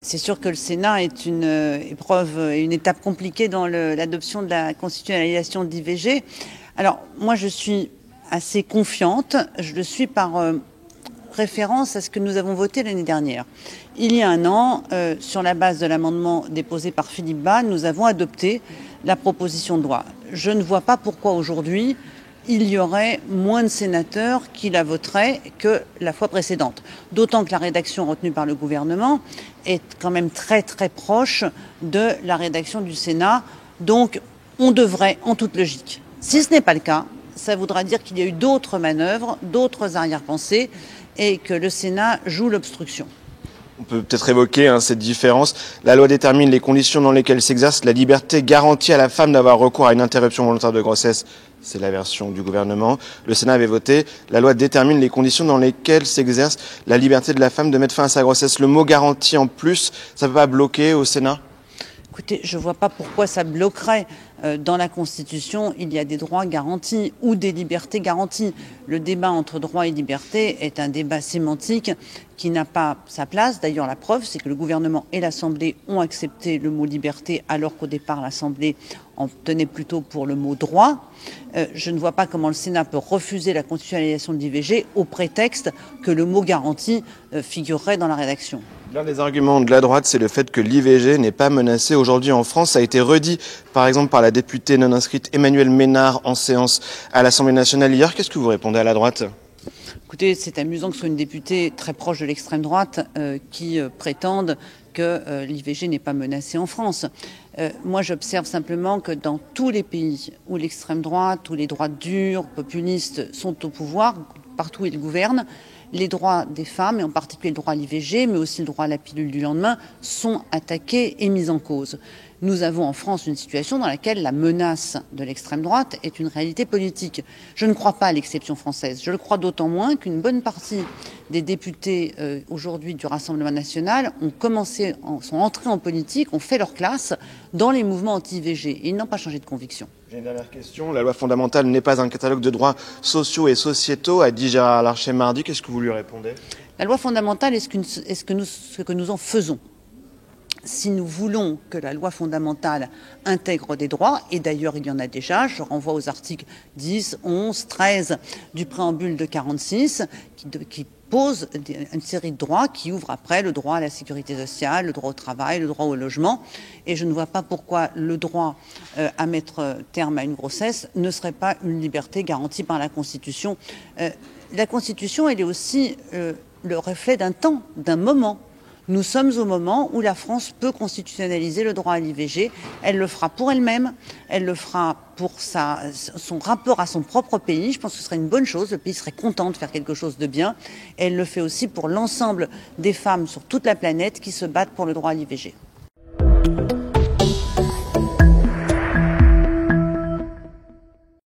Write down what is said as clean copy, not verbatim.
C'est sûr que le Sénat est une une étape compliquée dans l'adoption de la constitutionnalisation de l'IVG. Alors, moi, je suis assez confiante. Je le suis par référence à ce que nous avons voté l'année dernière. Il y a un an, sur la base de l'amendement déposé par Philippe Bas, nous avons adopté la proposition de loi. Je ne vois pas pourquoi aujourd'hui il y aurait moins de sénateurs qui la voteraient que la fois précédente. D'autant que la rédaction retenue par le gouvernement est quand même très très proche de la rédaction du Sénat. Donc on devrait, en toute logique, si ce n'est pas le cas, ça voudra dire qu'il y a eu d'autres manœuvres, d'autres arrière-pensées et que le Sénat joue l'obstruction. On peut peut-être évoquer cette différence. La loi détermine les conditions dans lesquelles s'exerce la liberté garantie à la femme d'avoir recours à une interruption volontaire de grossesse. C'est la version du gouvernement. Le Sénat avait voté. La loi détermine les conditions dans lesquelles s'exerce la liberté de la femme de mettre fin à sa grossesse. Le mot garantie en plus, ça ne peut pas bloquer au Sénat ? Écoutez, je ne vois pas pourquoi ça bloquerait. Dans la Constitution, il y a des droits garantis ou des libertés garanties. Le débat entre droit et liberté est un débat sémantique qui n'a pas sa place. D'ailleurs, la preuve, c'est que le gouvernement et l'Assemblée ont accepté le mot liberté, alors qu'au départ, l'Assemblée en tenait plutôt pour le mot droit. Je ne vois pas comment le Sénat peut refuser la constitutionnalisation de l'IVG au prétexte que le mot garantie figurerait dans la rédaction. L'un des arguments de la droite, c'est le fait que l'IVG n'est pas menacée aujourd'hui en France. Ça a été redit, par exemple, par la députée non inscrite Emmanuelle Ménard en séance à l'Assemblée nationale hier. Qu'est-ce que vous répondez à la droite ? Écoutez, c'est amusant que ce soit une députée très proche de l'extrême droite qui prétende que l'IVG n'est pas menacée en France. Moi, j'observe simplement que dans tous les pays où l'extrême droite, où les droites dures, populistes sont au pouvoir, partout où ils gouvernent, les droits des femmes, et en particulier le droit à l'IVG, mais aussi le droit à la pilule du lendemain, sont attaqués et mis en cause. Nous avons en France une situation dans laquelle la menace de l'extrême droite est une réalité politique. Je ne crois pas à l'exception française. Je le crois d'autant moins qu'une bonne partie des députés aujourd'hui du Rassemblement national sont entrés en politique, ont fait leur classe dans les mouvements anti-IVG. Et ils n'ont pas changé de conviction. J'ai une dernière question. La loi fondamentale n'est pas un catalogue de droits sociaux et sociétaux, a dit Gérard Larcher mardi. Qu'est-ce que vous lui répondez ? La loi fondamentale est ce que nous en faisons. Si nous voulons que la loi fondamentale intègre des droits, et d'ailleurs il y en a déjà, je renvoie aux articles 10, 11, 13 du préambule de 46 qui pose une série de droits qui ouvrent après le droit à la sécurité sociale, le droit au travail, le droit au logement. Et je ne vois pas pourquoi le droit à mettre terme à une grossesse ne serait pas une liberté garantie par la Constitution. La Constitution, elle est aussi le reflet d'un temps, d'un moment. Nous sommes au moment où la France peut constitutionnaliser le droit à l'IVG. Elle le fera pour elle-même, elle le fera pour son rapport à son propre pays. Je pense que ce serait une bonne chose, le pays serait content de faire quelque chose de bien. Et elle le fait aussi pour l'ensemble des femmes sur toute la planète qui se battent pour le droit à l'IVG.